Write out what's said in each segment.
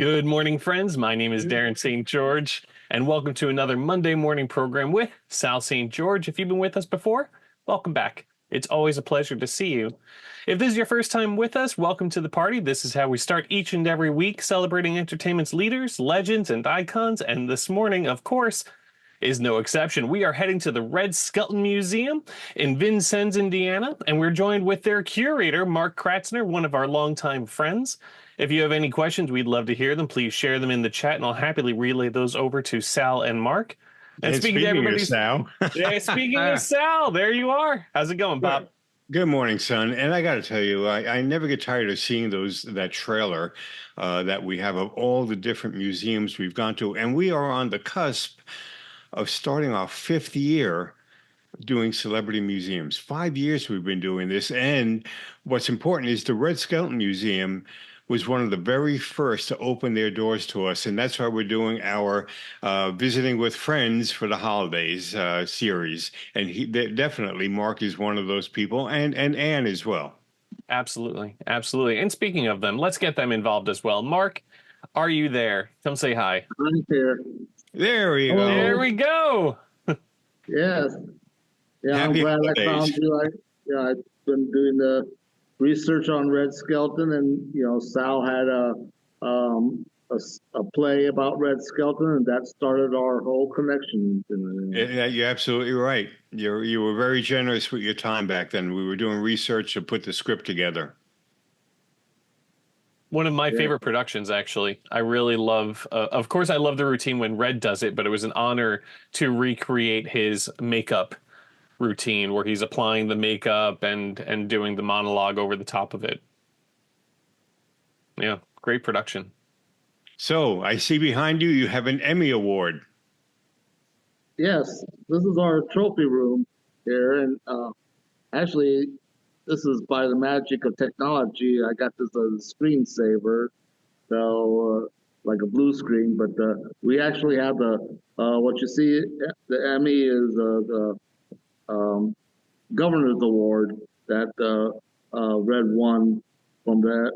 Good morning, friends. My name is Darren St. George, and welcome to another Monday morning program with Sal St. George. If you've been with us before, welcome back. It's always a pleasure to see you. If this is your first time with us, welcome to the party. This is how we start each and every week, celebrating entertainment's leaders, legends, and icons. And this morning, of course, is no exception. We are heading to the Red Skelton Museum in Vincennes, Indiana, and we're joined with their curator, Mark Kratzner, one of our longtime friends. If you have any questions, we'd love to hear them. Please share them in the chat, and I'll happily relay those over to Sal and Mark. And speaking to everybody's Sal. Yeah, speaking of Sal, there you are. How's it going, Bob? Good morning, son. And I got to tell you, I never get tired of seeing that trailer that we have of all the different museums we've gone to. And we are on the cusp of starting our fifth year doing celebrity museums. 5 years we've been doing this. And what's important is the Red Skelton Museum was one of the very first to open their doors to us. And that's why we're doing our Visiting with Friends for the Holidays series. And definitely Mark is one of those people, and Anne as well. Absolutely. Absolutely. And speaking of them, let's get them involved as well. Mark, are you there? Come say hi. I'm here. There we go. There we go. Yes. Yeah, Happy I'm glad holidays. I found you. I've been doing the research on Red Skelton, and Sal had a play about Red Skelton, and that started our whole connection. Yeah, you're absolutely right. You were very generous with your time back then. We were doing research to put the script together. One of my favorite productions, actually. I really love, of course, I love the routine when Red does it, but it was an honor to recreate his makeup routine where he's applying the makeup and doing the monologue over the top of it. Yeah, great production. So I see behind you, you have an Emmy Award. Yes, this is our trophy room here, and actually, this is by the magic of technology. I got this as a screensaver, so like a blue screen. But we actually have what you see. The Emmy is the Governor's Award that Red won from the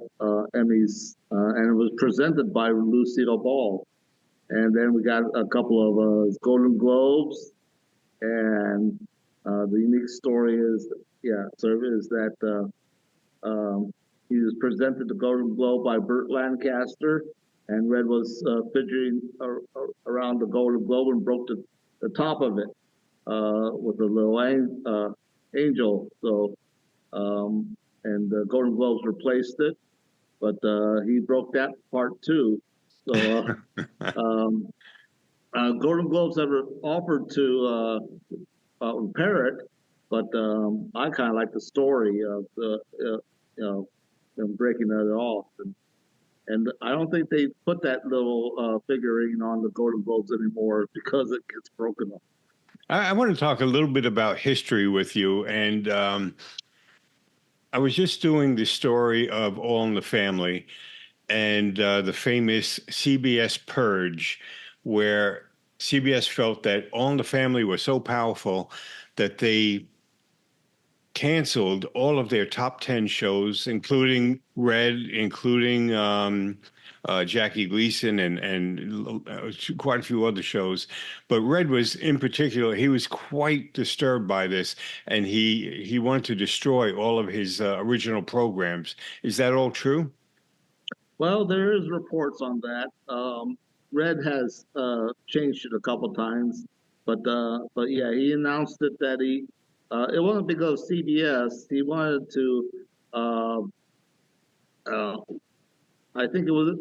Emmys, and it was presented by Lucille Ball. And then we got a couple of Golden Globes, and the unique story is, that he was presented the Golden Globe by Burt Lancaster, and Red was fidgeting around the Golden Globe and broke the top of it with a little angel. So, and the Golden Globes replaced it, but he broke that part too. So, Golden Globes ever offered to repair it, but I kind of like the story of them breaking it off, and I don't think they put that little figurine on the Golden Globes anymore because it gets broken off. I want to talk a little bit about history with you, and I was just doing the story of All in the Family and the famous CBS purge, where CBS felt that All in the Family was so powerful that they canceled all of their top 10 shows, including Red, including Jackie Gleason and quite a few other shows. But Red was, in particular, he was quite disturbed by this, and he wanted to destroy all of his original programs. Is that all true? Well, there is reports on that. Red has changed it a couple times, but yeah, he announced it that it wasn't because of CBS. He wanted to. I think it was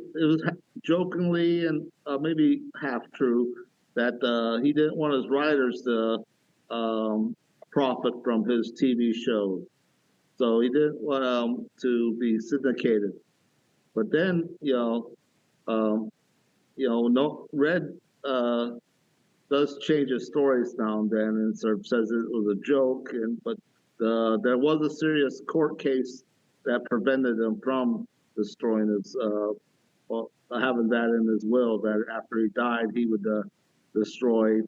jokingly and maybe half true that he didn't want his writers to profit from his TV shows, so he didn't want to be syndicated. But then, no, Red does change his stories now and then, and sort of says it was a joke. But there was a serious court case that prevented him from destroying his, having that in his will, that after he died, he would destroy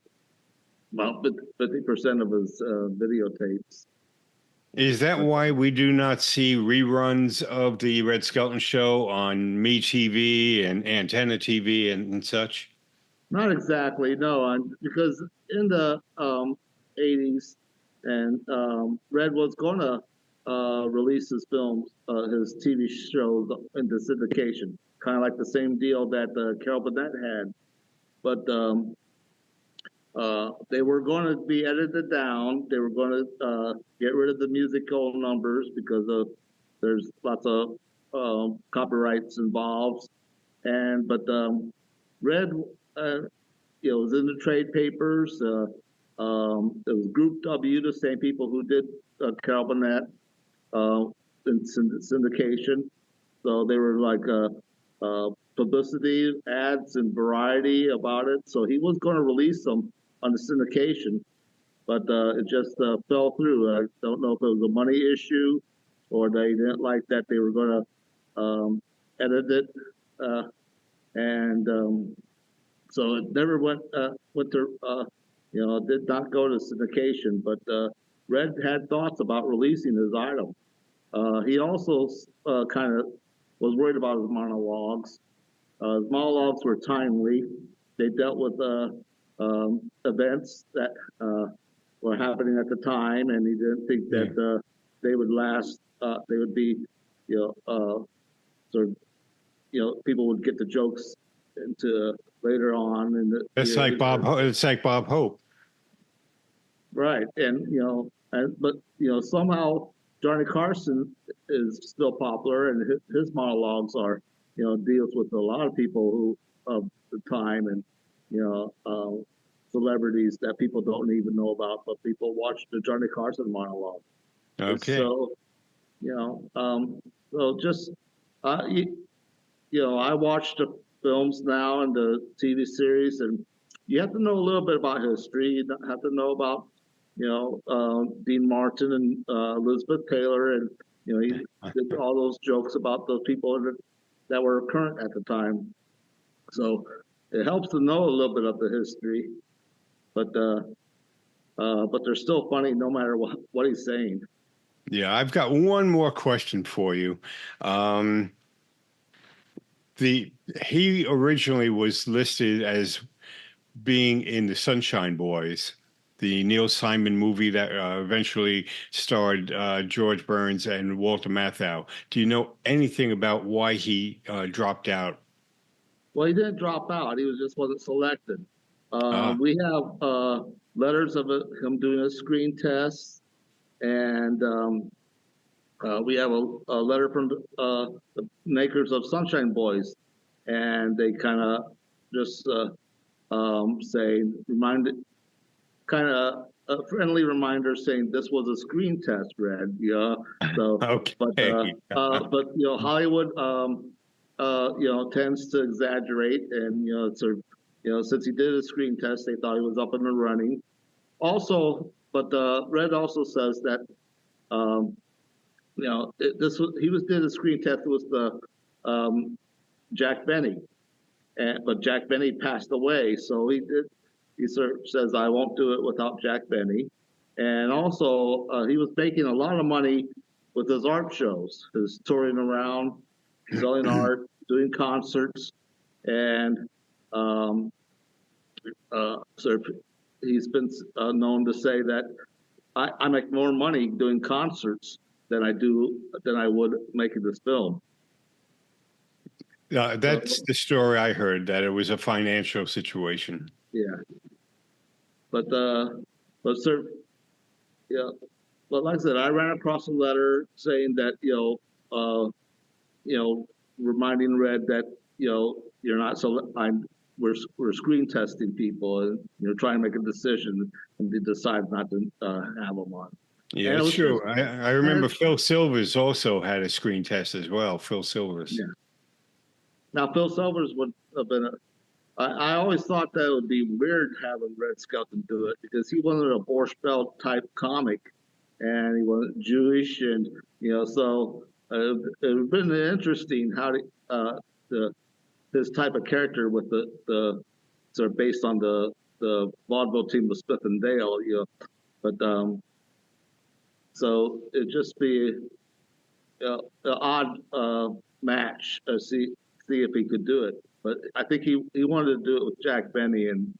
about 50% of his videotapes. Is that why we do not see reruns of the Red Skelton show on MeTV and Antenna TV and such? Not exactly, no, because in the 80s, and Red was going to release his films, his TV shows into syndication, kind of like the same deal that Carol Burnett had. But they were going to be edited down. They were going to get rid of the musical numbers because there's lots of copyrights involved. But Red, was in the trade papers. It was Group W, the same people who did Carol Burnett in syndication. So they were like publicity ads and variety about it. So he was going to release them on the syndication, but it just fell through. I don't know if it was a money issue or they didn't like that they were going to edit it, and so it never went to did not go to syndication. But Red had thoughts about releasing his item. He also kind of was worried about his monologues. His monologues were timely. They dealt with events that were happening at the time, and he didn't think that they would last. They would be, sort of, people would get the jokes into later on. And it's like Bob. It's like Bob Hope, right? And but somehow Johnny Carson is still popular, and his monologues are deals with a lot of people who of the time, and celebrities that people don't even know about, but people watch the Johnny Carson monologue. Okay. So so just I watch the films now and the TV series, and you have to know a little bit about history. You have to know about Dean Martin and Elizabeth Taylor, and he did all those jokes about those people that were current at the time. So it helps to know a little bit of the history, but they're still funny no matter what he's saying. Yeah, I've got one more question for you. He originally was listed as being in the Sunshine Boys, the Neil Simon movie that eventually starred George Burns and Walter Matthau. Do you know anything about why he dropped out? Well, he didn't drop out. He just wasn't selected. We have letters of him doing a screen test, and we have a letter from the makers of Sunshine Boys, and they kind of just say, kind of a friendly reminder saying this was a screen test, Red. Yeah. So, okay. but Hollywood, tends to exaggerate, and since he did a screen test, they thought he was up and running. Also, but Red also says that he did a screen test with the Jack Benny, but Jack Benny passed away, so he sort of says, I won't do it without Jack Benny. And also, he was making a lot of money with his art shows, his touring around, selling art, doing concerts, and he's been known to say that I make more money doing concerts than I would making this film. That's the story I heard, that it was a financial situation. Yeah, but sir, but like I said, I ran across a letter saying that reminding Red that you're not we're screen testing people, and trying to make a decision, and they decide not to have them on. Yeah, it's true. I remember Phil Silvers also had a screen test as well. Phil Silvers. Yeah. Now, Phil Silvers would have been I always thought that it would be weird having Red Skelton do it, because he wasn't a Borscht Belt type comic, and he wasn't Jewish, and so it would have been interesting how his type of character with the sort of based on the vaudeville team of Smith and Dale, but So it'd just be an odd match. See if he could do it. But I think he wanted to do it with Jack Benny, and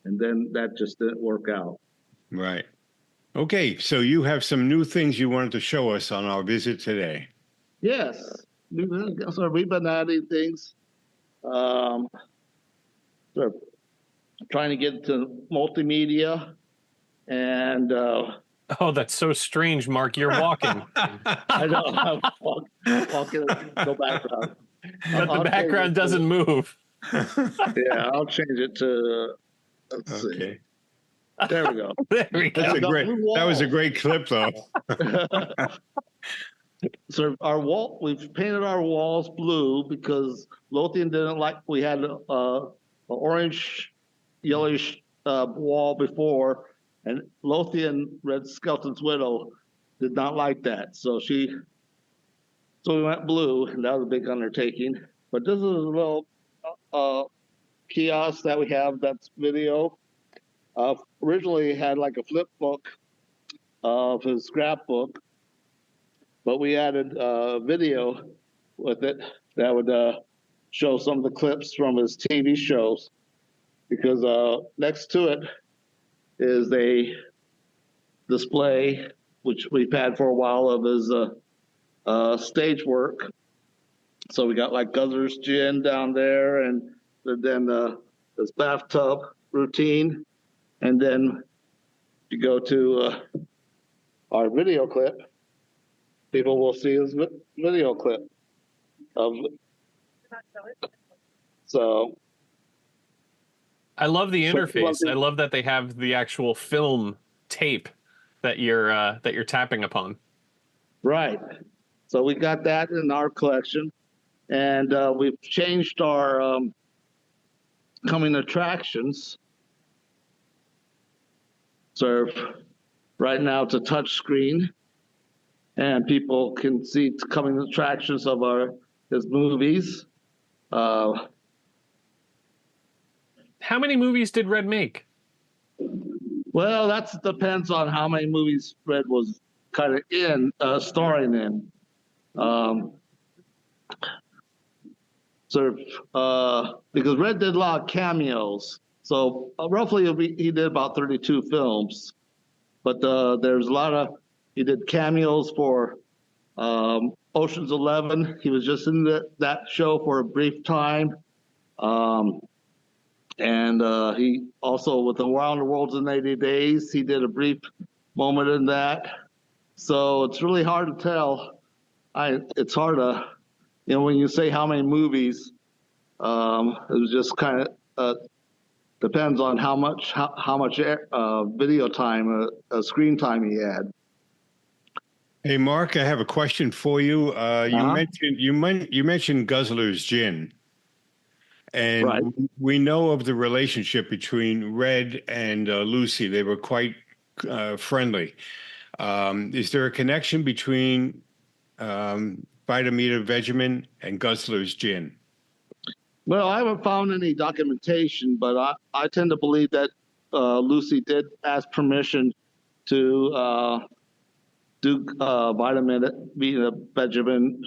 then that just didn't work out. Right. Okay, so you have some new things you wanted to show us on our visit today. Yes, we've been adding things. Sort of trying to get to multimedia, and Oh, that's so strange, Mark. You're walking. I know I'm walking no background. But the background doesn't move. Yeah, I'll change it to. Let's see. There we go. There we go. That was a great clip, though. So our wall, we've painted our walls blue because Lothian didn't like. We had an orange, yellowish wall before, and Lothian, Red Skelton's widow, did not like that. So we went blue, and that was a big undertaking. But this is a little kiosk that we have that's video. Originally had like a flip book of his scrapbook, but we added video with it that would show some of the clips from his TV shows, because next to it is a display, which we've had for a while, of his stage work. So we got like Guzzler's Gin down there, and then his bathtub routine. And then you go to our video clip, people will see his video clip. So I love the interface. I love that they have the actual film tape that you're tapping upon. Right. So we got that in our collection, and we've changed our coming attractions. So right now it's a touch screen, and people can see coming attractions of his movies. How many movies did Red make? Well, that depends on how many movies Red was kind of starring in. Because Red did a lot of cameos. So roughly he did about 32 films. But there's a lot of, he did cameos for Ocean's 11. He was just in that show for a brief time. And he also, with Around the World in 80 Days, he did a brief moment in that. So it's really hard to tell. It's hard to, when you say how many movies, it was just kind of depends on how much video time, screen time he had. Hey, Mark, I have a question for you. You mentioned Guzzler's Gin, and right. We know of the relationship between Red and Lucy. They were quite friendly. Is there a connection between Vitamita Vegemin and Guzzler's Gin? Well, I haven't found any documentation, but I tend to believe that Lucy did ask permission to do Vitamita Vegemin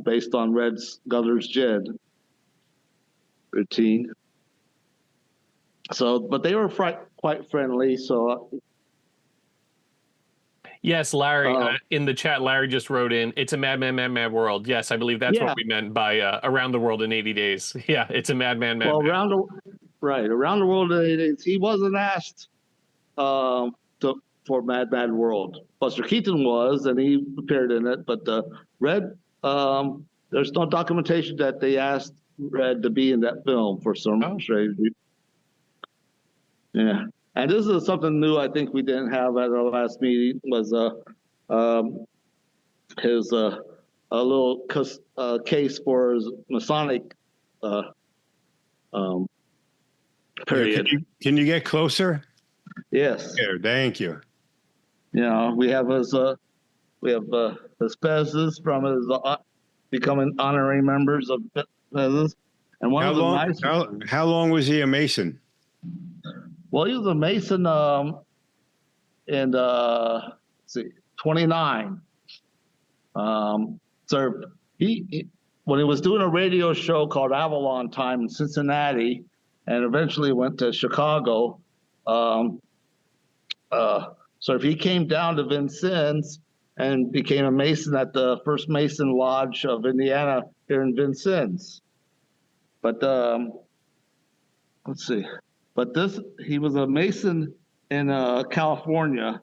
based on Red's Guzzler's Gin routine. So, but they were quite friendly. So. Yes, Larry, in the chat, Larry just wrote in, it's a Mad World. Yes, I believe that's what we meant by Around the World in 80 Days. Yeah, it's a Mad. Around the World in 80 Days. He wasn't asked for Mad World. Buster Keaton was, and he appeared in it. But Red, there's no documentation that they asked Red to be in that film for some strange reason. Yeah. And this is something new I think we didn't have at our last meeting, was his a little case for his Masonic period. Can you get closer? Yes. Here, thank you. We have his Bezos from his becoming honorary members of Bezos. And how long was he a Mason? Well, he was a Mason, and let's see, 29. So he when he was doing a radio show called Avalon Time in Cincinnati, and eventually went to Chicago. So he came down to Vincennes and became a Mason at the First Mason Lodge of Indiana here in Vincennes. But let's see. But he was a Mason in California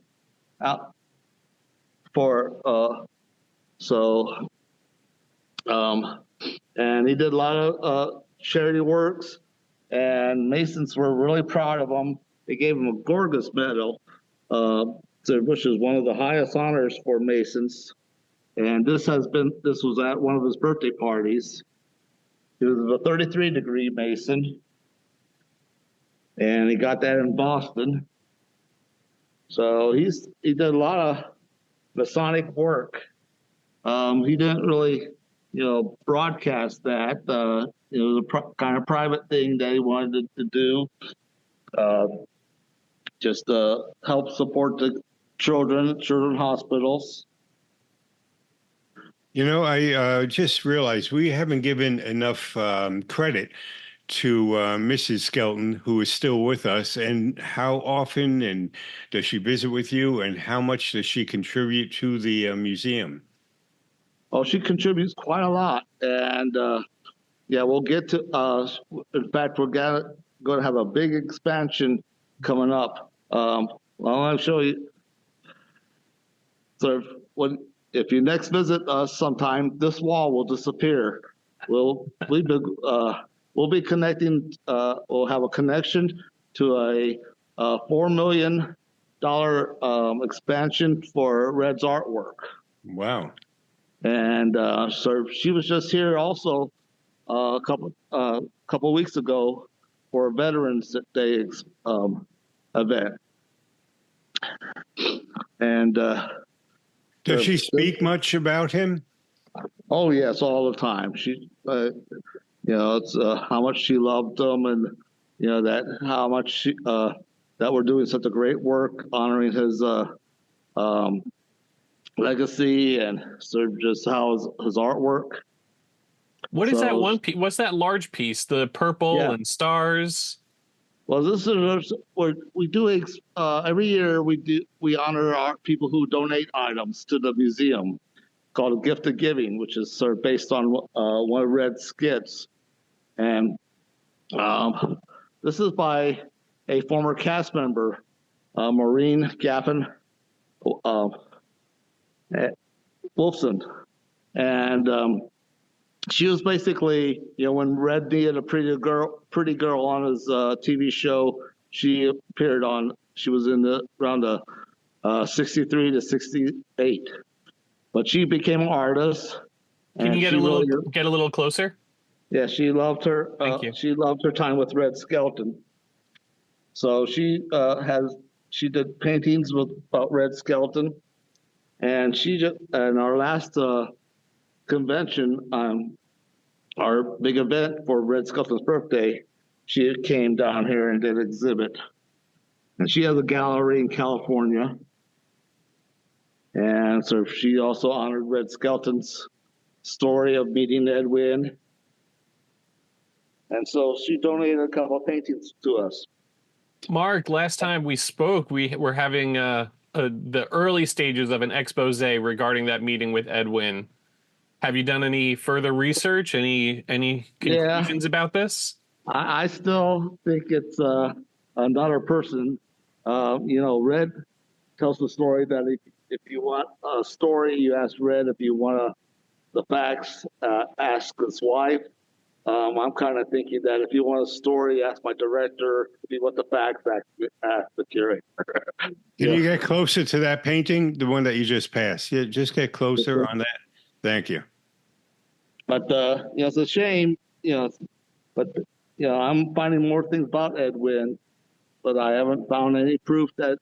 out for and he did a lot of charity works, and Masons were really proud of him. They gave him a Gorgas Medal, which is one of the highest honors for Masons. And this was at one of his birthday parties. He was a 33-degree Mason, and he got that in Boston. So he did a lot of Masonic work. He didn't really, broadcast that. It was a kind of private thing that he wanted to do. Just help support the children hospitals. I just realized we haven't given enough credit to Mrs. Skelton, who is still with us, and how often and does she visit with you, and how much does she contribute to the museum? Oh, she contributes quite a lot, and we'll get to. In fact, we're going to have a big expansion coming up. I'll show you. So if you next visit us sometime, this wall will disappear. We'll be connecting. We'll have a connection to a $4 million expansion for Red's artwork. Wow! And so she was just here also a couple weeks ago for a Veterans Day event. And does she speak much about him? Oh yes, all the time. She, it's how much she loved him, and that how much that we're doing such a great work honoring his legacy, and sort of just how his artwork. What is that one piece? What's that large piece? The purple and stars. Well, this is what we do every year. We honor our people who donate items to the museum, called a Gift of Giving, which is sort of based on one of Red's skits. And this is by a former cast member, Maureen Gaffin Wolfson. And she was basically, when Red needed a pretty girl on his TV show, she appeared on. She was in around 63 to 68, but she became an artist. Can you get a little closer? Yeah, she loved her. Thank you. She loved her time with Red Skelton. So she did paintings about Red Skelton, and our last convention, our big event for Red Skelton's birthday, she came down here and did an exhibit. And she has a gallery in California. And so she also honored Red Skelton's story of meeting Edwin. And so she donated a couple of paintings to us. Mark, last time we spoke, we were having the early stages of an expose regarding that meeting with Edwin. Have you done any further research? Any conclusions about this? I still think it's another person. Red tells the story that if you want a story, you ask Red. If you want the facts, ask his wife. I'm kind of thinking that if you want a story, ask my director. If you want the facts, ask the curator. Can you get closer to that painting, the one that you just passed? Yeah, just get closer on that. Thank you. But it's a shame, But I'm finding more things about Edwin, but I haven't found any proof that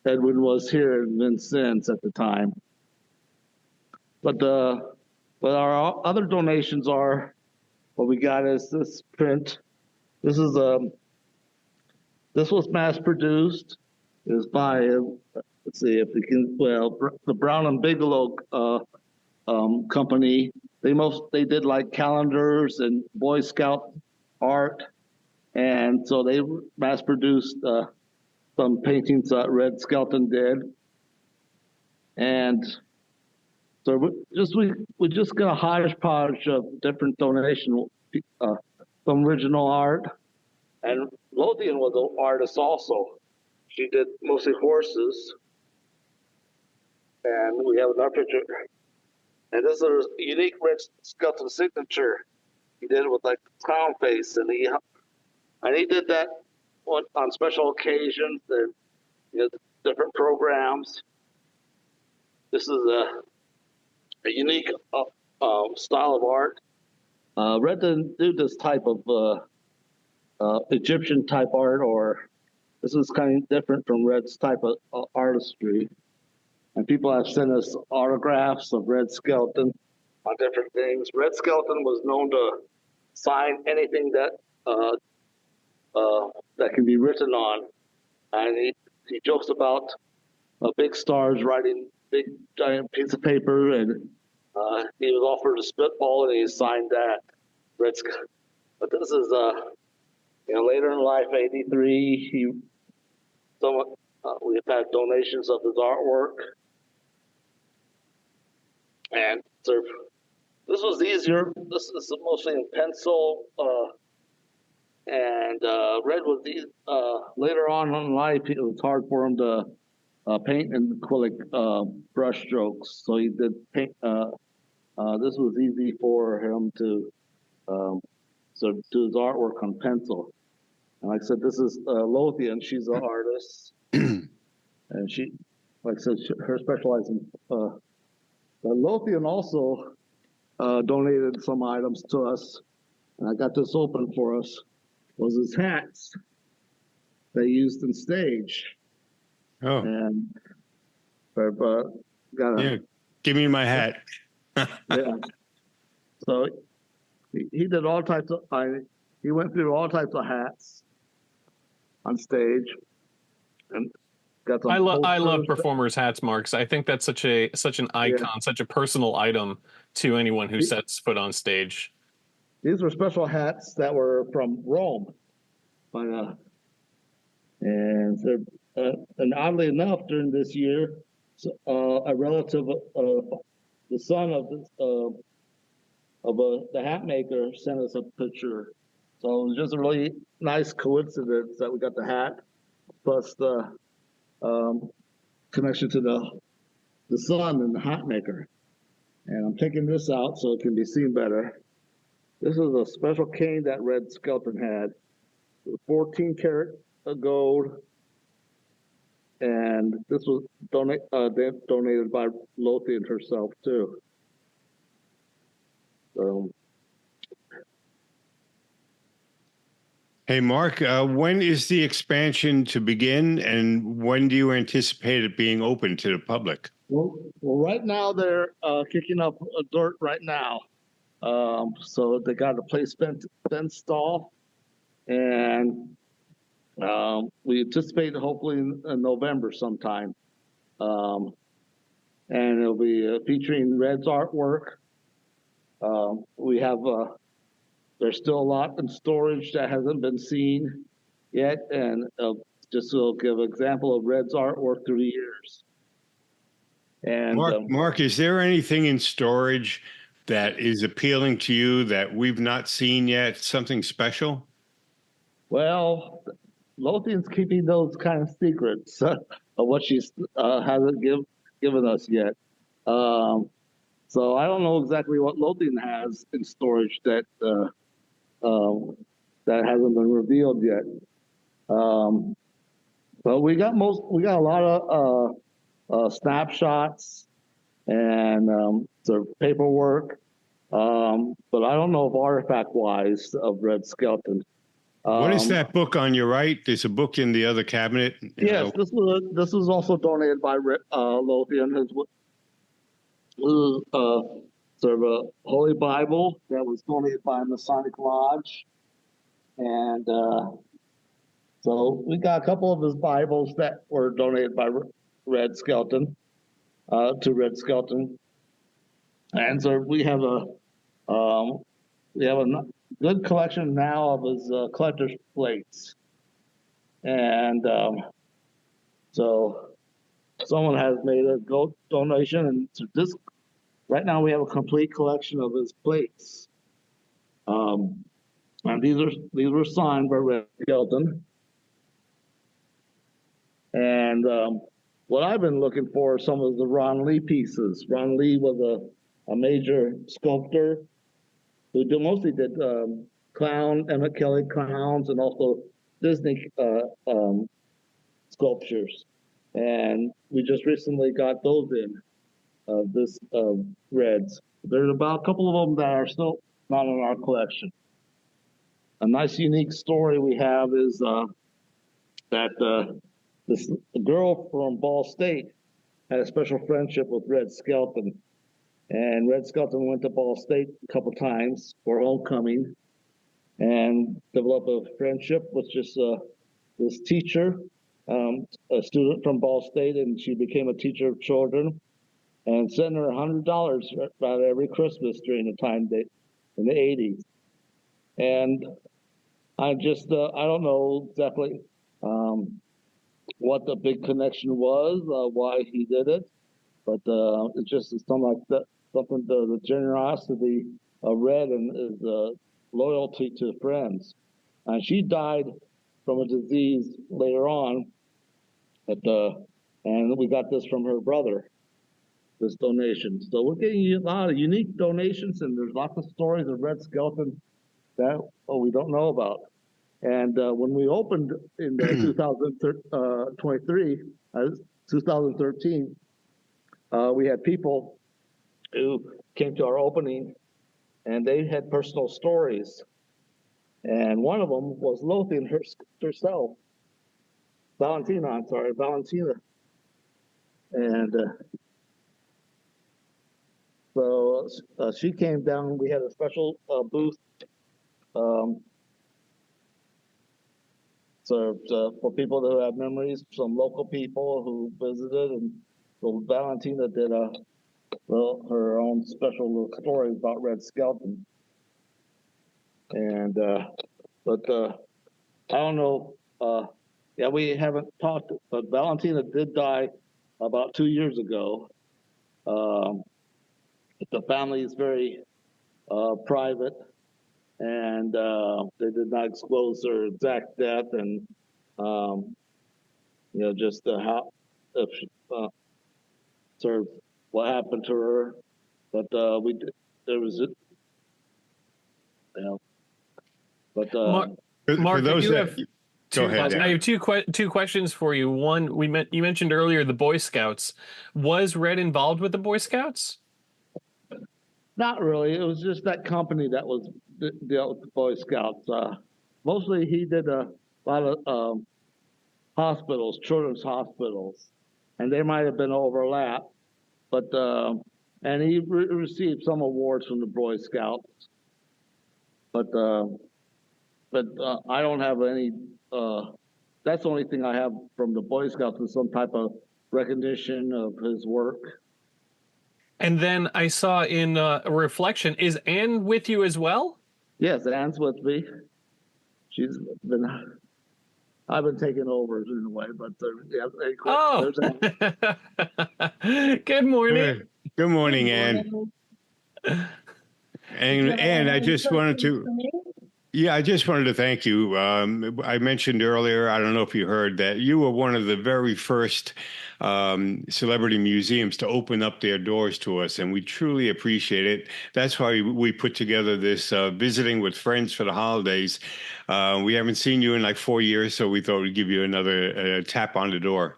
Edwin was here in Vincennes at the time. But our other donations are, what we got is this print. This was mass produced, It was by let's see if we can. Well, the Brown and Bigelow company. They did like calendars and Boy Scout art, and so they mass produced some paintings that Red Skelton did, and so we just got a hodgepodge of different donation, some original art, and Lothian was an artist also. She did mostly horses, and we have another picture. And this is a unique Red Skelton signature. He did it with like clown face, and he did that on special occasions and different programs. This is a unique style of art. Red didn't do this type of Egyptian type art, or this is kind of different from Red's type of artistry. And people have sent us autographs of Red Skelton on different things. Red Skelton was known to sign anything that that can be written on, and he jokes about big stars writing big giant piece of paper, and he was offered a spitball, and he signed that. Red Skelton. But this is later in life, '83. We've had donations of his artwork. And so this was easier. This is mostly in pencil, and Red was later on in life. It was hard for him to paint in acrylic brush strokes, so he did paint. This was easy for him to do his artwork on pencil. And like I said, this is Lothian. She's an artist, and she, like I said, her specializing. Lothian also donated some items to us, and I got this open for us. Was his hats they used in stage? Oh, and yeah. Give me my hat. Yeah. So he did all types of. He went through all types of hats on stage, and got some. I love performers' hats, Marks. I think that's such an icon, such a personal item to anyone who sets foot on stage. These were special hats that were from Rome, and oddly enough, during this year, a relative, the son of the hat maker, sent us a picture. So it was just a really nice coincidence that we got the hat, plus the connection to the son and the hat maker. And I'm taking this out so it can be seen better. This is a special cane that Red Skelton had, 14 karat gold, and this was donated by Lothian herself too. So. Hey, Mark, when is the expansion to begin, and when do you anticipate it being open to the public? Well, right now they're kicking up dirt right now. So they got a place fenced off, and we anticipate hopefully in November sometime. And it'll be featuring Red's artwork. We have there's still a lot in storage that hasn't been seen yet, and just to give an example of Red's artwork through the years. And Mark, is there anything in storage that is appealing to you that we've not seen yet? Something special? Well, Lothian's keeping those kind of secrets of what she hasn't given us yet. So I don't know exactly what Lothian has in storage that hasn't been revealed yet. But we got a lot of snapshots and sort of paperwork, but I don't know if artifact-wise of Red Skelton. What is that book on your right? There's a book in the other cabinet. Yes, this was also donated by Lothian. This is sort of a Holy Bible that was donated by Masonic Lodge, and So we got a couple of his Bibles that were donated by Red Skelton to Red Skelton, and so we have a good collection now of his collector's plates, and so someone has made a donation, and to this right now we have a complete collection of his plates. And these were signed by Red Skelton. And what I've been looking for are some of the Ron Lee pieces. Ron Lee was a major sculptor who mostly did Emmett Kelly clowns, and also Disney sculptures. And we just recently got those in, Reds. There's about a couple of them that are still not in our collection. A nice, unique story we have is that this girl from Ball State had a special friendship with Red Skelton. And Red Skelton went to Ball State a couple times for homecoming and developed a friendship with just this teacher, a student from Ball State, and she became a teacher of children and sent her $100 about every Christmas during the time in the 80s. And I don't know exactly what the big connection was, why he did it, but it's just something like that, something the generosity of Red and his loyalty to friends. And she died from a disease later on, and we got this from her brother, this donation. So we're getting a lot of unique donations, and there's lots of stories of Red Skelton that we don't know about. And when we opened in 2013, we had people who came to our opening, and they had personal stories. And one of them was Lothian herself, Valentina. And so she came down. We had a special booth for people who have memories, some local people who visited, and so Valentina did her own special little story about Red Skelton. And but I don't know. Yeah, we haven't talked, but Valentina did die about 2 years ago. The family is very private, and they did not disclose her exact death, and just how if sort of what happened to her. But there was but Mark, for those have go ahead. I have two questions for you. One, you mentioned earlier the Boy Scouts. Was Red involved with the Boy Scouts? Not really. It was just that company that was dealt with the Boy Scouts. Mostly he did a lot of hospitals, children's hospitals, and there might have been overlap. But and he received some awards from the Boy Scouts. But I don't have any. That's the only thing I have from the Boy Scouts is some type of recognition of his work. And then I saw in a reflection, is Anne with you as well? Yes, Anne's with me. I've been taking over in a way, but there's Good morning. Good morning, Anne. And Anne, I just wanted to thank you. I mentioned earlier, I don't know if you heard, that you were one of the very first celebrity museums to open up their doors to us, and we truly appreciate it. That's why we put together this visiting with friends for the holidays. We haven't seen you in like 4 years, so we thought we'd give you another tap on the door.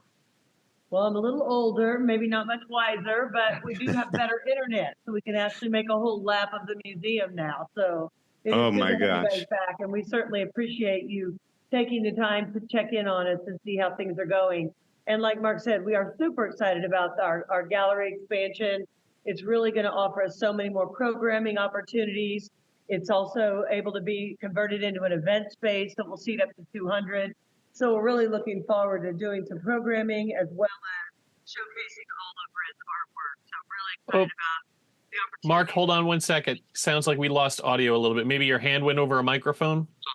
Well, I'm a little older, maybe not much wiser, but we do have better internet, so we can actually make a whole lap of the museum now. So it is good to have you guys back, and we certainly appreciate you taking the time to check in on us and see how things are going. And like Mark said, we are super excited about our gallery expansion. It's really going to offer us so many more programming opportunities. It's also able to be converted into an event space that will seat up to 200. So we're really looking forward to doing some programming as well as showcasing all of Red's artwork. So I'm really excited about the opportunity. Mark, hold on one second. Sounds like we lost audio a little bit. Maybe your hand went over a microphone? I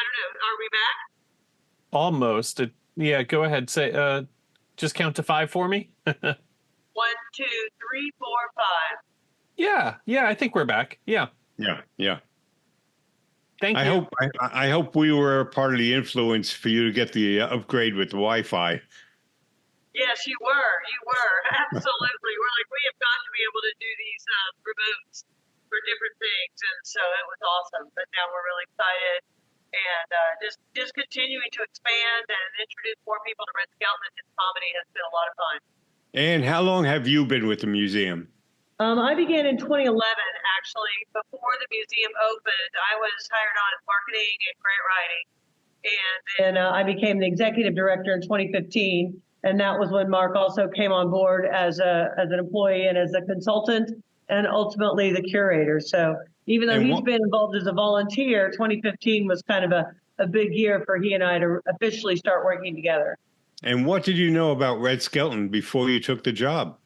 don't know. Are we back? Almost. Yeah, go ahead. Say, just count to 5 for me. 1, 2, 3, 4, 5. Yeah, I think we're back. Yeah. Thank you. I hope we were part of the influence for you to get the upgrade with the Wi-Fi. Yes, you were. Absolutely. We're like, we have got to be able to do these remotes for different things. And so it was awesome. But now we're really excited. And just continuing to expand and introduce more people to Red Skelton and comedy has been a lot of fun. And how long have you been with the museum? I began in 2011, actually. Before the museum opened, I was hired on in marketing and grant writing. And then I became the executive director in 2015. And that was when Mark also came on board as an employee and as a consultant and ultimately the curator. So even though he's been involved as a volunteer, 2015 was kind of a big year for he and I to officially start working together. And what did you know about Red Skelton before you took the job?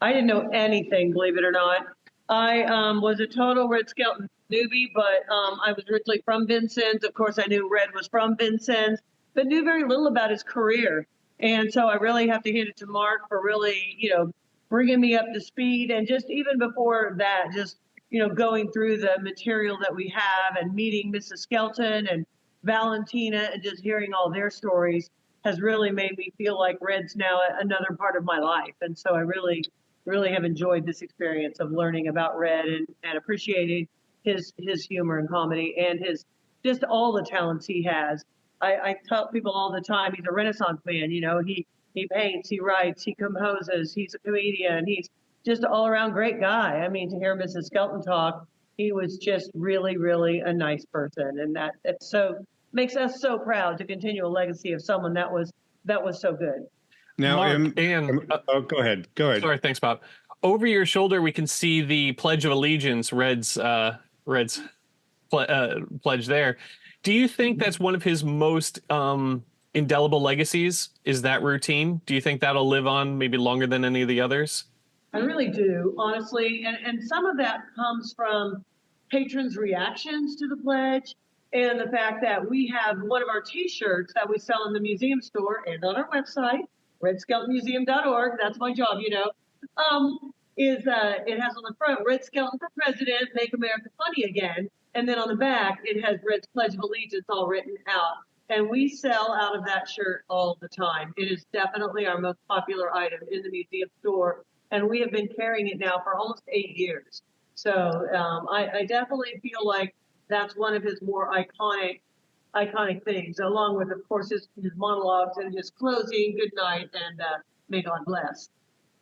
I didn't know anything, believe it or not. I was a total Red Skelton newbie, but I was originally from Vincennes. Of course, I knew Red was from Vincennes, but knew very little about his career. And so I really have to hand it to Mark for really, bringing me up to speed. And just even before that, just, going through the material that we have and meeting Mrs. Skelton and Valentina and just hearing all their stories has really made me feel like Red's now another part of my life. And so I really have enjoyed this experience of learning about Red and appreciating his humor and comedy and his just all the talents he has. I tell people all the time, he's a Renaissance man. He paints, he writes, he composes, he's a comedian. He's just an all-around great guy. I mean, to hear Mrs. Skelton talk, he was just really, really a nice person. And that so makes us so proud to continue a legacy of someone that was so good. Now, Mark, go ahead. Sorry, thanks, Bob. Over your shoulder, we can see the Pledge of Allegiance, Red's pledge there. Do you think that's one of his most indelible legacies? Is that routine? Do you think that'll live on maybe longer than any of the others? I really do, honestly. And some of that comes from patrons' reactions to the pledge and the fact that we have one of our T-shirts that we sell in the museum store and on our website, redskeltonmuseum.org. That's my job, it has on the front, Red Skelton for President, Make America Funny Again. And then on the back, it has Red's Pledge of Allegiance all written out. And we sell out of that shirt all the time. It is definitely our most popular item in the museum store. And we have been carrying it now for almost 8 years. So I definitely feel like that's one of his more iconic things, along with, of course, his monologues and his closing, good night, and may God bless.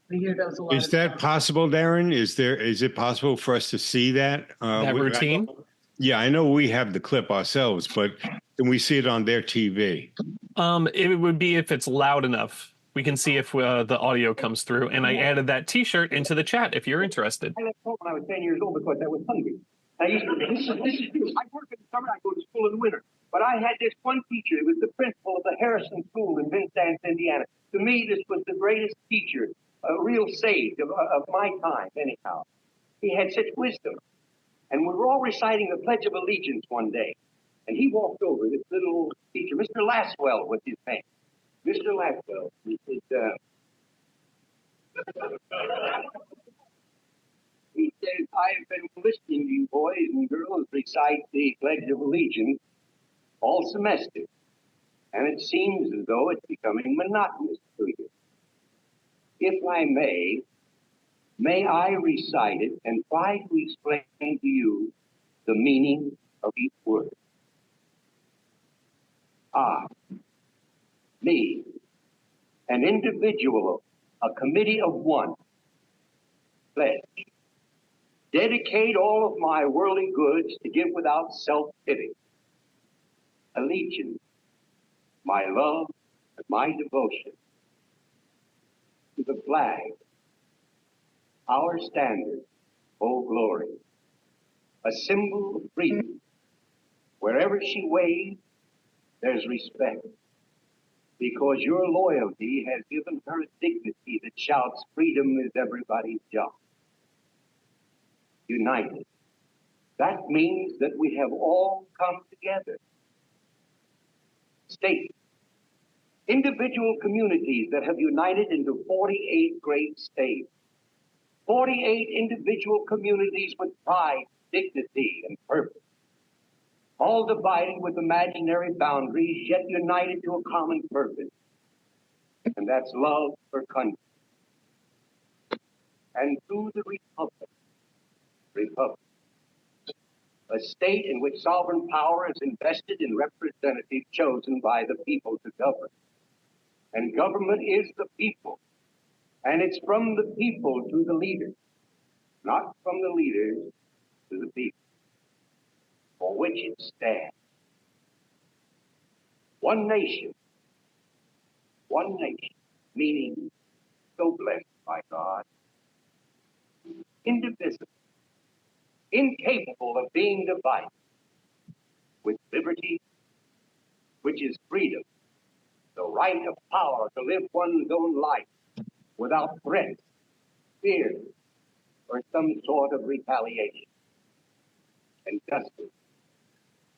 Is that possible, Darren? Is it possible for us to see that? That routine? Yeah, I know we have the clip ourselves, but can we see it on their TV? It would be if it's loud enough. We can see if the audio comes through. And I added that T-shirt into the chat if you're interested. I left home when I was 10 years old because I was hungry. This is true. I work in the summer, I go to school in the winter. But I had this one teacher. It was the principal of the Harrison School in Vincennes, Indiana. To me, this was the greatest teacher, a real sage of my time, anyhow. He had such wisdom. And we were all reciting the Pledge of Allegiance one day. And he walked over, this little old teacher, Mr. Laswell was his name. Mr. Laswell, he said, I've been listening to you boys and girls recite the Pledge of Allegiance all semester. And it seems as though it's becoming monotonous to you. If I may I recite it and try to explain to you the meaning of each word. I, me, an individual, a committee of one, pledge, dedicate all of my worldly goods to give without self-pity, allegiance, my love, and my devotion to the flag, our standard, O glory, a symbol of freedom. Wherever she waves, there's respect. Because your loyalty has given her a dignity that shouts, freedom is everybody's job. United. That means that we have all come together. States, individual communities that have united into 48 great states. 48 individual communities with pride, dignity, and purpose. All divided with imaginary boundaries, yet united to a common purpose. And that's love for country. And through the Republic, a state in which sovereign power is invested in representatives chosen by the people to govern. And government is the people. And it's from the people to the leaders, not from the leaders to the people, for which it stands. One nation, meaning so blessed by God, indivisible, incapable of being divided, with liberty, which is freedom, the right of power to live one's own life without threat, fear, or some sort of retaliation. And justice,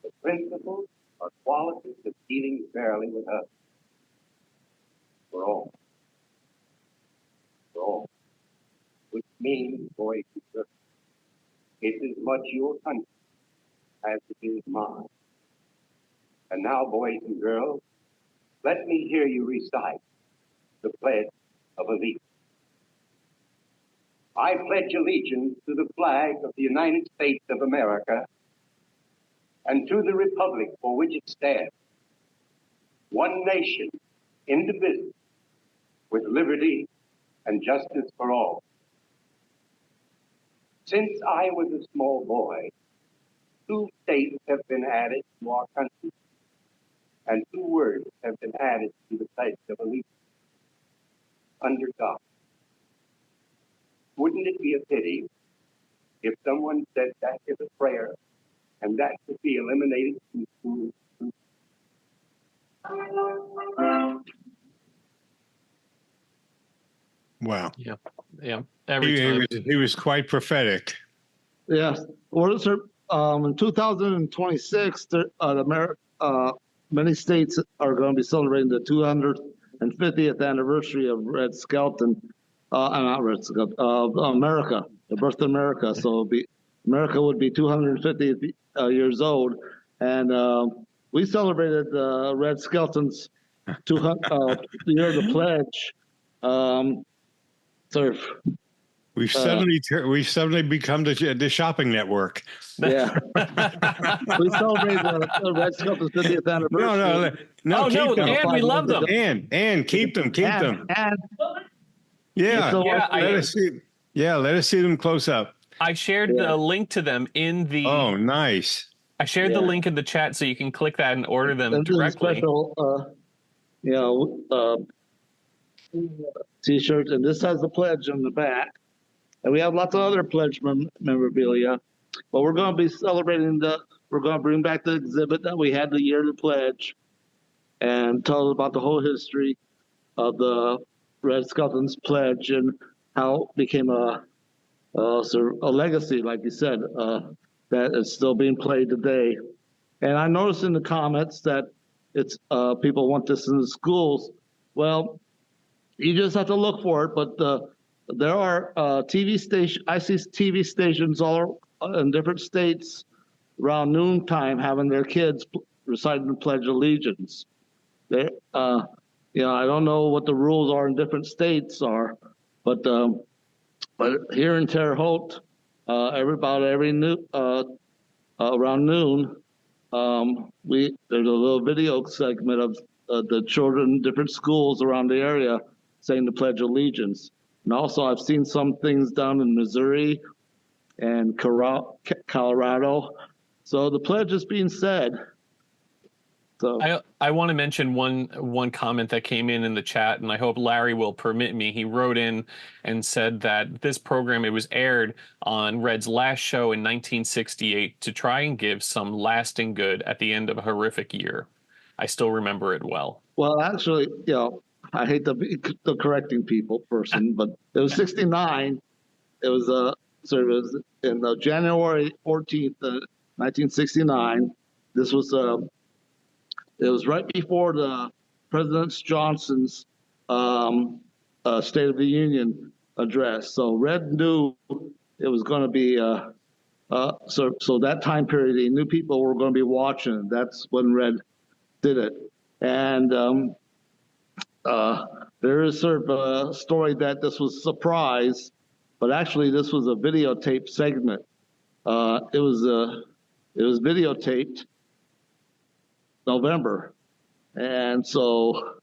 the principles or qualities of dealing fairly with others. For all. Which means, boys and girls, it's as much your country as it is mine. And now, boys and girls, let me hear you recite the Pledge of Allegiance. I pledge allegiance to the flag of the United States of America and to the republic for which it stands, one nation, indivisible, with liberty and justice for all. Since I was a small boy, 2 states have been added to our country, and 2 words have been added to the Pledge of Allegiance. Under God. Wouldn't it be a pity if someone said that is a prayer and that could be eliminated from school? Wow. Yeah. Every time. He was quite prophetic. Yes. Well, sir, in 2026, many states are going to be celebrating the 250th anniversary of Red Skelton, not Red Skelton, of America, the birth of America. So America would be 250 years old, and we celebrated Red Skelton's 200 year of the pledge. Sort of. We've suddenly become the shopping network. Yeah. We celebrated the Red Skelton's 50th anniversary. No, keep them. And we love them. And keep them. And yeah, let us see them close up. I shared the link to them in the. Oh, nice. I shared the link in the chat, so you can click that and order them directly. Special, T-shirts, and this has the pledge on the back. And we have lots of other pledge memorabilia, but we're going to be celebrating we're going to bring back the exhibit that we had the year of the pledge and tell about the whole history of the Red Skelton's pledge and how it became a legacy, like you said, that is still being played today. And I noticed in the comments that it's people want this in the schools. Well, you just have to look for it, but there are TV stations. I see TV stations all in different states around noontime having their kids reciting the Pledge of Allegiance. They, I don't know what the rules are in different states but here in Terre Haute, every noon, around noon, there's a little video segment of the children in different schools around the area saying the Pledge of Allegiance. And also, I've seen some things down in Missouri and Colorado. So the pledge is being said. So I want to mention one comment that came in the chat, and I hope Larry will permit me. He wrote in and said that this program, it was aired on Red's last show in 1968 to try and give some lasting good at the end of a horrific year. I still remember it well. Well, actually, I hate to be the correcting people person, but it was 69. It was it was in January 14th, 1969. This was it was right before the President Johnson's State of the Union address. So Red knew it was going to be so that time period, he knew people were going to be watching. That's when Red did it. And there is sort of a story that this was a surprise, but actually this was a videotape segment. It was videotaped November, and so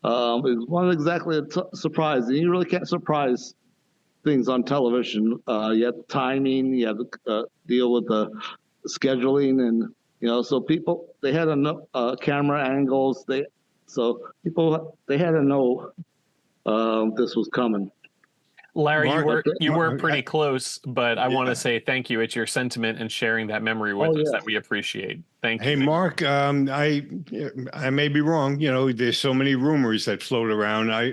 it wasn't exactly a surprise. And you really can't surprise things on television. You have timing, you have to deal with the scheduling, and so people, they had enough camera angles. They had to know this was coming. Larry, Mark, you were pretty close, but I want to say thank you. It's your sentiment and sharing that memory with us that we appreciate. Thank you. Hey, Mark, I may be wrong. There's so many rumors that float around. I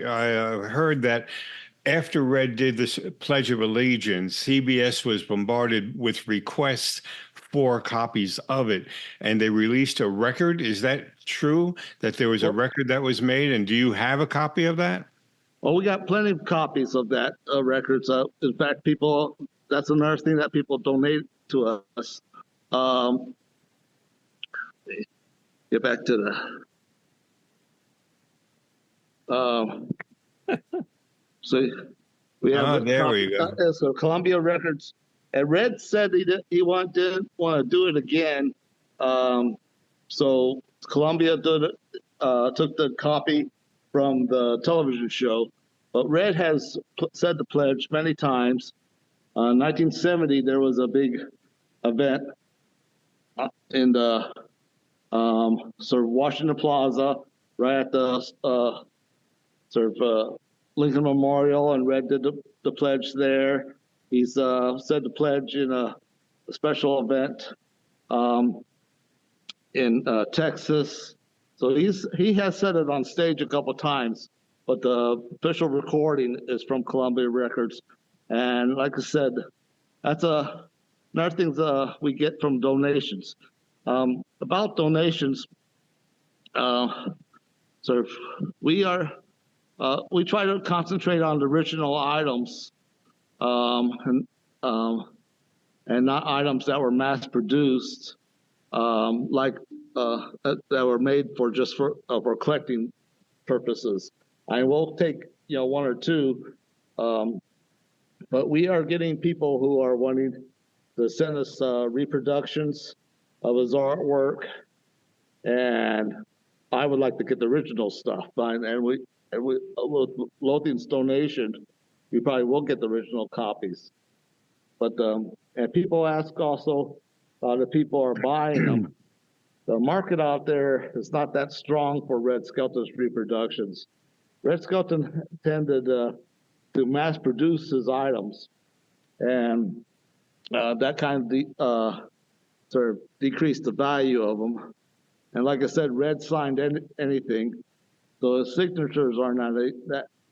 heard that after Red did this Pledge of Allegiance, CBS was bombarded with requests for copies of it, and they released a record. Is that true, that there was a record that was made, and do you have a copy of that? Well, we got plenty of copies of that records. In fact, that's another thing that people donate to us. Get back to the. So we have there we go. So Columbia Records, and Red said he didn't want to do it again. So Columbia took the copy from the television show, but Red has said the pledge many times. 1970, there was a big event in the sort of Washington Plaza, right at the Lincoln Memorial, and Red did the pledge there. He's said the pledge in a special event in Texas. So he has said it on stage a couple of times, but the official recording is from Columbia Records. And like I said, that's another thing we get from donations. About donations, we try to concentrate on the original items, and not items that were mass produced, that were made for collecting purposes. I will take one or two, but we are getting people who are wanting to send us reproductions of his artwork, and I would like to get the original stuff. And with Lothian's donation, we probably will get the original copies. But and people ask also, the people are buying them. The market out there is not that strong for Red Skelton's reproductions. Red Skelton tended to mass produce his items, and that kind of sort of decreased the value of them. And like I said, Red signed anything, so the signatures are not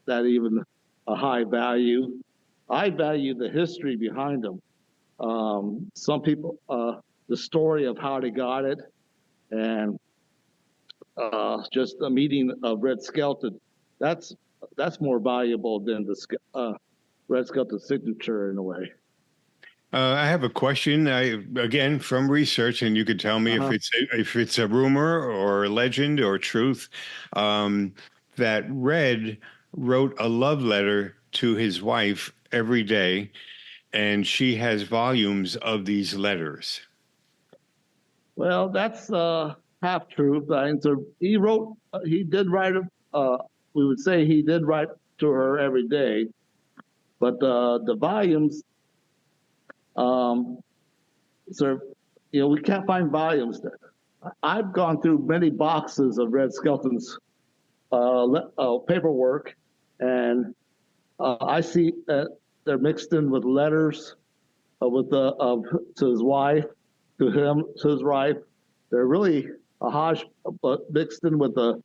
that even a high value. I value the history behind them. Some people, the story of how they got it, and just a meeting of Red Skelton. That's more valuable than the Red Skelton signature in a way. I have a question, again, from research, and you could tell me if it's a rumor or a legend or truth, that Red wrote a love letter to his wife every day, and she has volumes of these letters. Well, that's half truth. He did write, we would say he did write to her every day, but the volumes, we can't find volumes. I've gone through many boxes of Red Skelton's paperwork, and I see that they're mixed in with letters to his wife, to him, to his wife. They're really a hodge, mixed in with the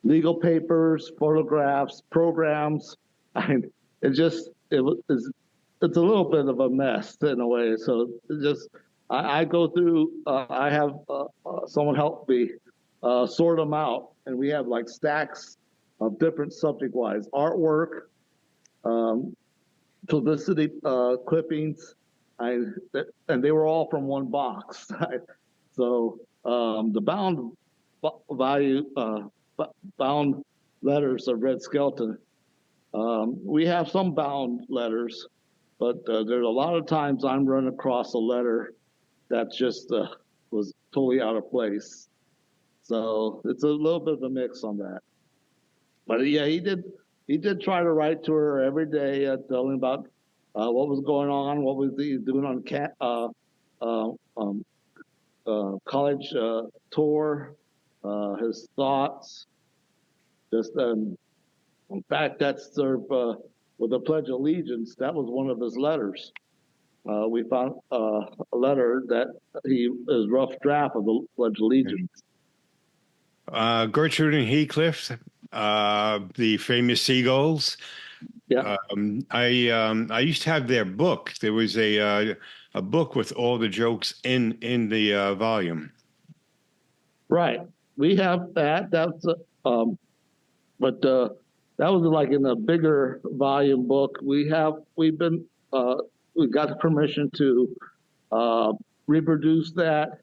legal papers, photographs, programs. It just it's a little bit of a mess in a way. So it just I go through. I have someone help me sort them out, and we have like stacks of different subject-wise artwork, publicity clippings, and they were all from one box. So the bound letters of Red Skelton. We have some bound letters, but there's a lot of times I'm running across a letter that just was totally out of place. So it's a little bit of a mix on that. But yeah, he did try to write to her every day, telling about what was going on, what was he doing on college tour, his thoughts. Just in fact, that's sort of with the Pledge of Allegiance. That was one of his letters. We found a letter that his rough draft of the Pledge of Allegiance. Gertrude and Heathcliff, the famous seagulls. Yeah. I used to have their book. There was a book with all the jokes in the volume. Right. We have that. That's but that was like in a bigger volume book. We got the permission to reproduce that,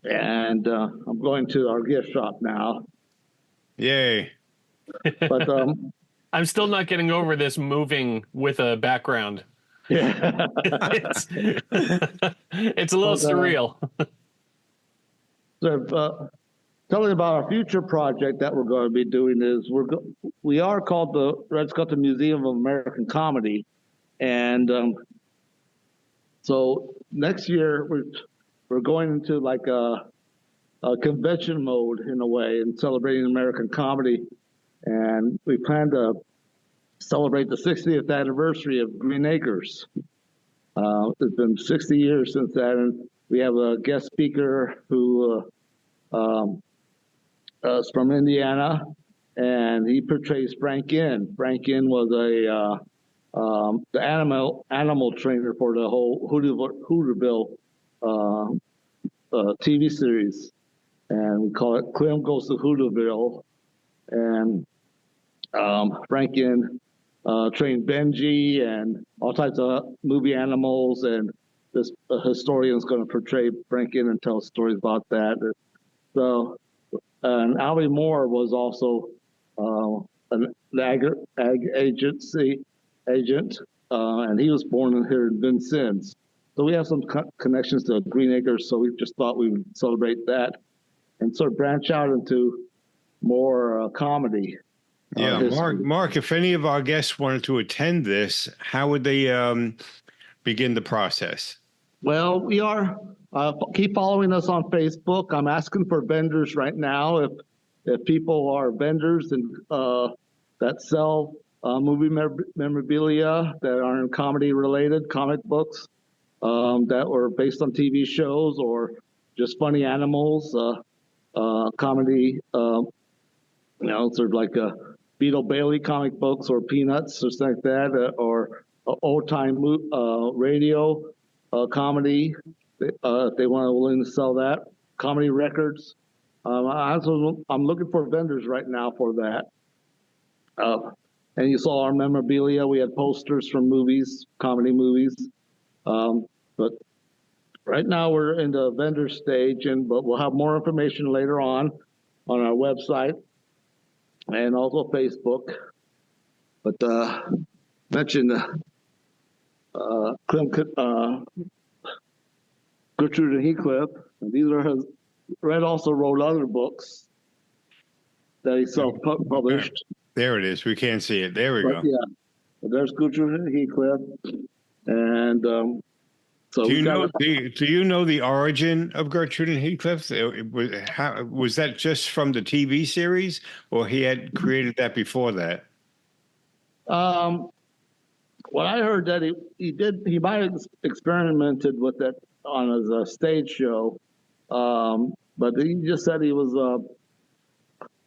and I'm going to our gift shop now. Yay! But I'm still not getting over this moving with a background. Yeah. It's a little surreal. So, telling you about our future project that we're going to be doing is we are called the Red Skelton Museum of American Comedy, and so next year we're going into like a convention mode in a way and celebrating American comedy, and we plan to celebrate the 60th anniversary of Green Acres. It's been 60 years since that, and we have a guest speaker who is from Indiana, and he portrays Frank Inn. Frank Inn was the animal trainer for the whole Hooterville TV series, and we call it Clem Goes to Hooterville. And Frank Inn trained Benji and all types of movie animals, and this historian is going to portray Frank Inn and tell stories about that. So, and Alvy Moore was also an ag agency agent, and he was born here in Vincennes. So we have some connections to Green Acres, so we just thought we would celebrate that and sort of branch out into more comedy. Yeah, Mark, if any of our guests wanted to attend this, how would they begin the process? Well, we are keep following us on Facebook. I'm asking for vendors right now. If people are vendors and that sell movie memorabilia that aren't comedy related, comic books that were based on TV shows or just funny animals, comedy, sort of like Beetle Bailey comic books or Peanuts or something like that, or old time radio comedy. If they want to willing to sell that, comedy records. I'm looking for vendors right now for that. And you saw our memorabilia. We had posters from movies, comedy movies. But right now we're in the vendor stage, but we'll have more information later on our website and also Facebook. But mentioned Gertrude and Heathcliff. And these are his. Red also wrote other books that he self-published. There it is. We can't see it. There we go. Yeah, but there's Gertrude and Heathcliff, and so do you know the origin of Gertrude and Heathcliff? Was that just from the TV series, or he had created that before that? What I heard that he might have experimented with it on his stage show, But he just said he was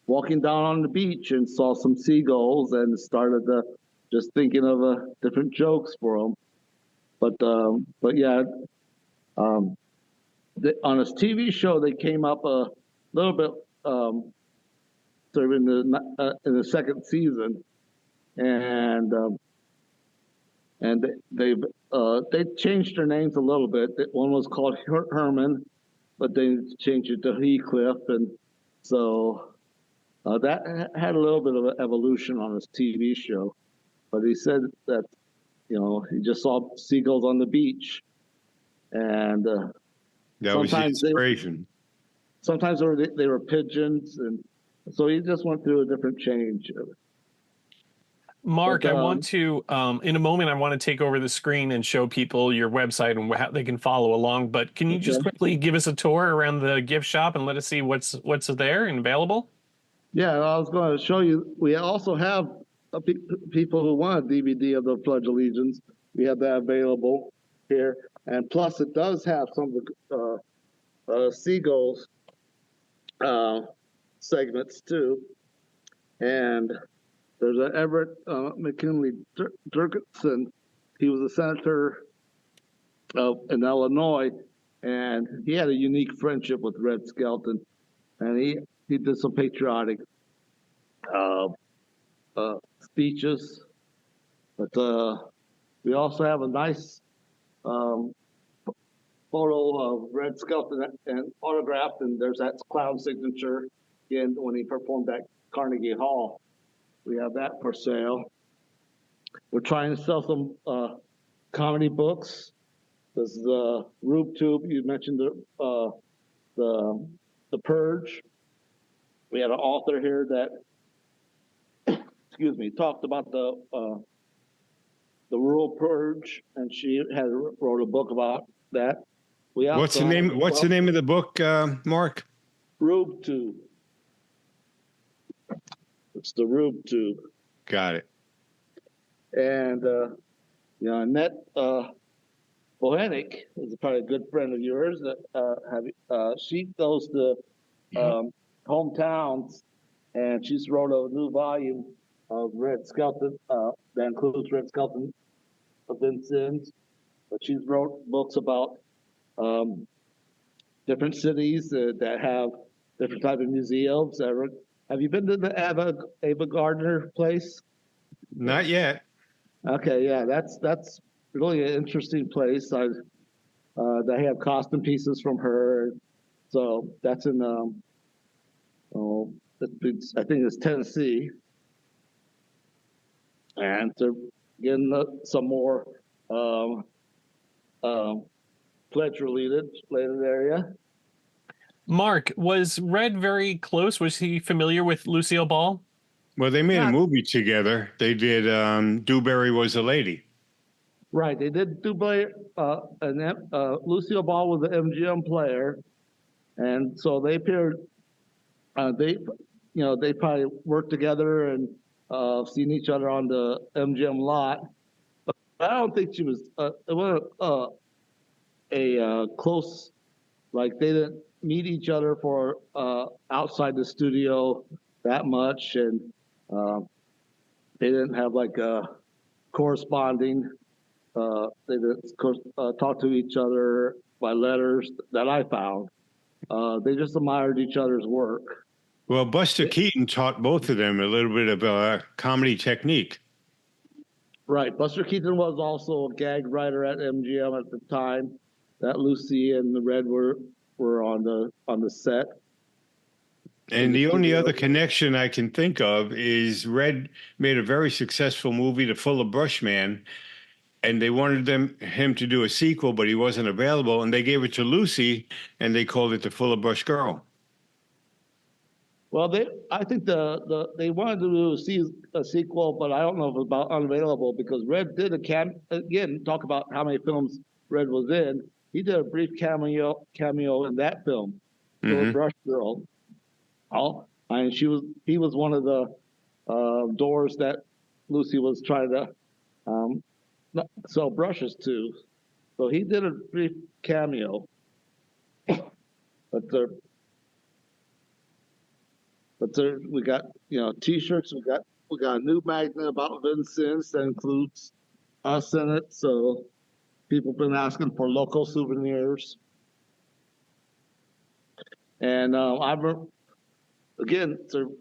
walking down on the beach and saw some seagulls and started just thinking of different jokes for them. But yeah, on his TV show they came up a little bit sort of in the second season, and they changed their names a little bit. One was called Herman, but they changed it to Heathcliff, and so that had a little bit of an evolution on his TV show. But he said that he just saw seagulls on the beach, and that was the inspiration. Sometimes they were pigeons, and so he just went through a different change. Mark, I want to, in a moment, I want to take over the screen and show people your website and how they can follow along. But can you just quickly give us a tour around the gift shop and let us see what's there and available? Yeah, I was going to show you. We also have people who want a DVD of the Pledge of Allegiance. We have that available here. And plus, it does have some of the Seagulls segments, too. And there's an Everett McKinley Dirksen. He was a senator in Illinois, and he had a unique friendship with Red Skelton. And he did some patriotic speeches. But we also have a nice photo of Red Skelton and autographed, and there's that clown signature again when he performed at Carnegie Hall. We have that for sale. We're trying to sell some comedy books. There's the Rube Tube. You mentioned the Purge. We had an author here that, excuse me, talked about the rural purge, and she wrote a book about that. What's the name? What's the name of the book, Mark? Rube Tube. It's the Rube Tube. Got it. And Annette Bohenick is probably a good friend of yours. She goes to hometowns, and she's wrote a new volume of Red Skelton that includes Red Skelton of Vincennes. But she's wrote books about different cities that have different type of museums. Have you been to the Ava Gardner place? Not yet. Okay, yeah, that's really an interesting place. They have costume pieces from her, so that's in I think it's Tennessee, and to get some more pledge related area. Mark, was Red very close? Was he familiar with Lucille Ball? Well, they made a movie together. They did Dewberry Was a Lady. Right, they did Dewberry, and Lucille Ball was an MGM player, and so they appeared. They probably worked together and seen each other on the MGM lot. But I don't think she was. It wasn't a close. Like they didn't meet each other for outside the studio that much, and they didn't have like a corresponding. They didn't talk to each other by letters that I found. They just admired each other's work. Well, Buster Keaton taught both of them a little bit of comedy technique. Right. Buster Keaton was also a gag writer at MGM at the time that Lucy and the Red were on the set. And the only other connection I can think of is Red made a very successful movie, The Fuller Brush Man, and they wanted him to do a sequel, but he wasn't available, and they gave it to Lucy, and they called it The Fuller Brush Girl. Well, I think they wanted to do a sequel, but I don't know if it's about unavailable because Red did again, talk about how many films Red was in. He did a brief cameo in that film, Fuller Brush Girl. And he was one of the doors that Lucy was trying to sell brushes to. So he did a brief cameo. But But there, we got T-shirts. We got a new magnet about Vincennes that includes us in it. So people have been asking for local souvenirs. And again, so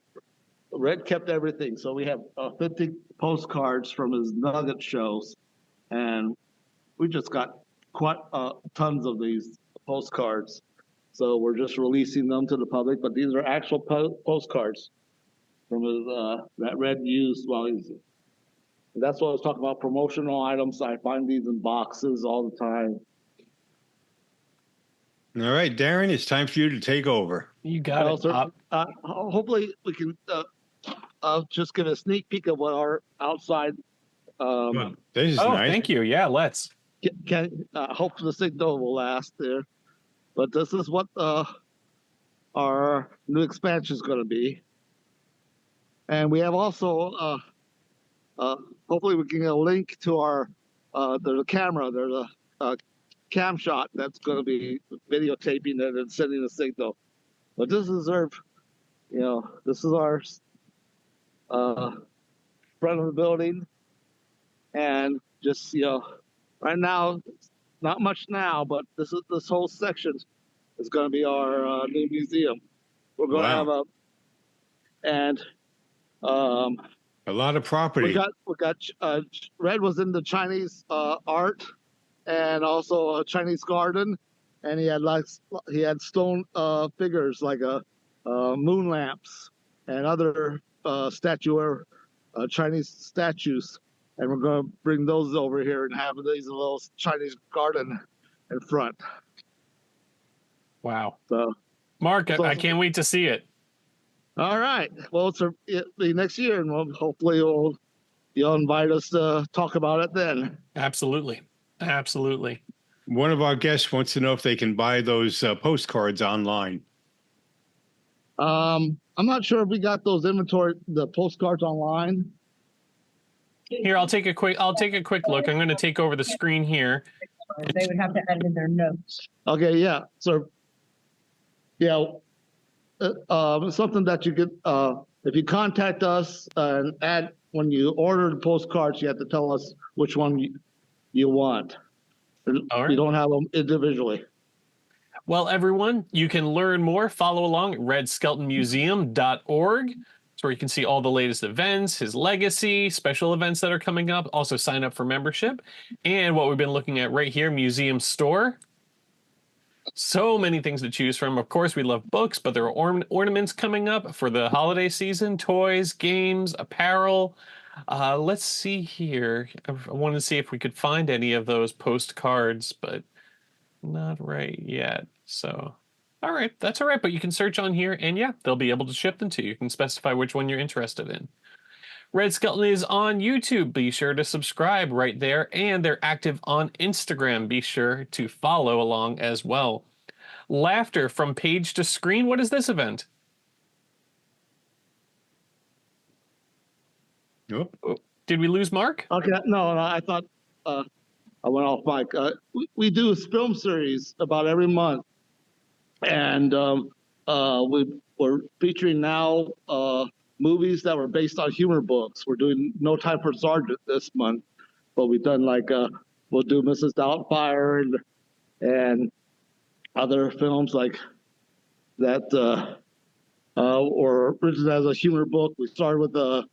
Red kept everything. So we have 50 postcards from his nugget shows, and we just got quite tons of these postcards. So we're just releasing them to the public, but these are actual postcards from his that Red used while he's. And that's what I was talking about, promotional items. I find these in boxes all the time. All right, Darren, it's time for you to take over. You got it. Hopefully we can just give a sneak peek of what our outside. This is nice. Thank you. Yeah, let's. Hope the signal will last there. But this is what our new expansion is going to be. And we have also, hopefully we can get a link to our, there's a camera, there's a cam shot that's going to be videotaping it and sending a signal. But this is our, this is our front of the building. And just, right now, not much now, but this whole section is going to be our new museum. We're going to have a lot of property. We got Red was into Chinese art and also a Chinese garden, and he had stone figures like moon lamps and other Chinese statues. And we're going to bring those over here and have these little Chinese garden in front. Wow. So, Mark, I can't wait to see it. All right. Well, it'll be next year, and hopefully you'll invite us to talk about it then. Absolutely. Absolutely. One of our guests wants to know if they can buy those postcards online. I'm not sure if we got the postcards online. Here, I'll take a quick look. I'm going to take over the screen here. They would have to add in their notes. Okay, yeah. So, something that you could, if you contact us and add when you order the postcards, you have to tell us which one you want. All right. You don't have them individually. Well, everyone, you can learn more. Follow along at redskeltonmuseum.org. Where you can see all the latest events, his legacy, special events that are coming up. Also sign up for membership. And what we've been looking at right here, Museum Store. So many things to choose from. Of course, we love books, but there are ornaments coming up for the holiday season, toys, games, apparel. Let's see here. I wanted to see if we could find any of those postcards, but not right yet. So... all right, that's all right, but you can search on here, and yeah, they'll be able to ship them to you. You can specify which one you're interested in. Red Skelton is on YouTube. Be sure to subscribe right there, and they're active on Instagram. Be sure to follow along as well. Laughter from Page to Screen. What is this event? Oh, did we lose Mark? Okay, no, I thought I went off mic. We do a film series about every month. And we're featuring now movies that were based on humor books. We're doing No Time for Sergeant this month, but we've done we'll do Mrs. Doubtfire and other films like that or written as a humor book. We started with the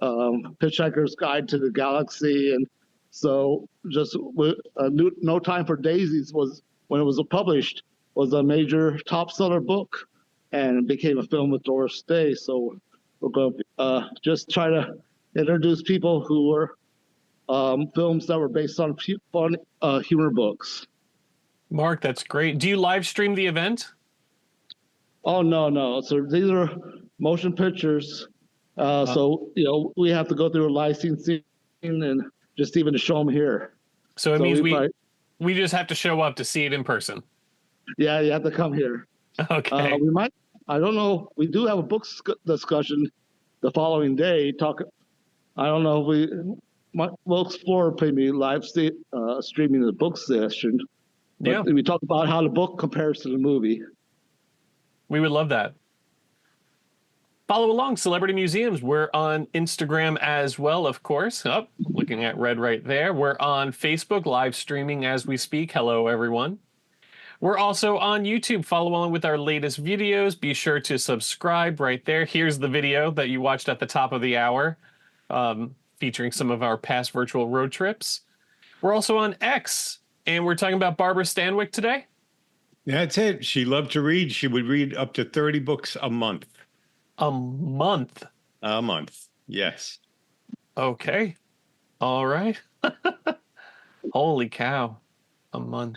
Hitchhiker's Guide to the Galaxy, and so just No Time for Daisies was when it was published. Was a major top seller book and became a film with Doris Day. So we're going to just try to introduce people who were films that were based on fun humor books. Mark, that's great. Do you live stream the event? Oh, no. So these are motion pictures. So, we have to go through a licensing and just even to show them here. So it means we just have to show up to see it in person. Yeah, you have to come here. Okay. I don't know. We do have a book discussion the following day. I don't know if we'll explore maybe live streaming the book session. But we talk about how the book compares to the movie. We would love that. Follow along, Celebrity Museums. We're on Instagram as well, of course. Oh, looking at red right there. We're on Facebook, live streaming as we speak. Hello, everyone. We're also on YouTube. Follow along with our latest videos. Be sure to subscribe right there. Here's the video that you watched at the top of the hour, featuring some of our past virtual road trips. We're also on X, and we're talking about Barbara Stanwyck today. That's it. She loved to read. She would read up to 30 books a month. A month? A month, yes. Okay. All right. Holy cow. A month.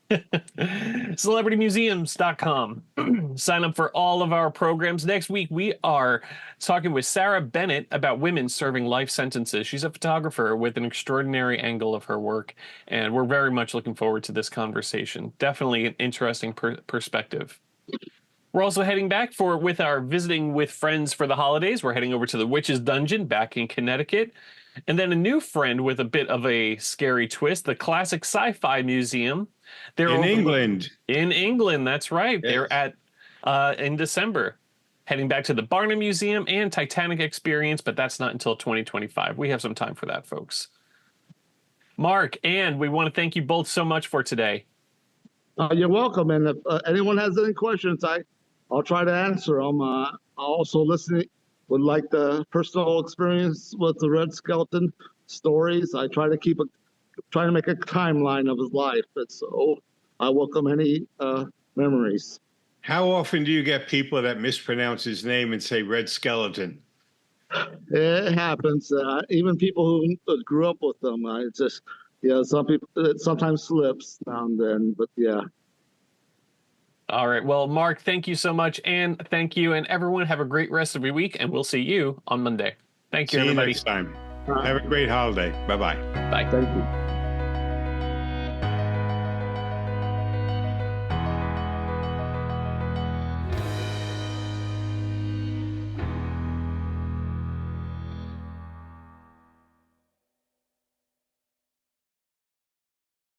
CelebrityMuseums.com. Sign up for all of our programs. Next week, we are talking with Sarah Bennett about women serving life sentences. She's a photographer with an extraordinary angle of her work, and we're very much looking forward to this conversation. Definitely an interesting perspective. We're also heading back with our Visiting with Friends for the holidays. We're heading over to the Witch's Dungeon back in Connecticut. And then a new friend with a bit of a scary twist, the Classic Sci-Fi Museum. They're in England. In England, that's right. Yes. They're at in December. Heading back to the Barnum Museum and Titanic Experience, but that's not until 2025. We have some time for that, folks. Mark, and we want to thank you both so much for today. You're welcome. And if anyone has any questions, I'll try to answer them. I also would like the personal experience with the Red Skelton stories. I try to make a timeline of his life. So I welcome any memories. How often do you get people that mispronounce his name and say Red Skeleton? It happens. Even people who grew up with them. It's just, some people, it sometimes slips now and then, but yeah. All right. Well, Mark, thank you so much. And thank you. And everyone, have a great rest of your week. And we'll see you on Monday. Thank you, everybody. See you next time. Have a great holiday. Bye-bye. Bye. Thank you.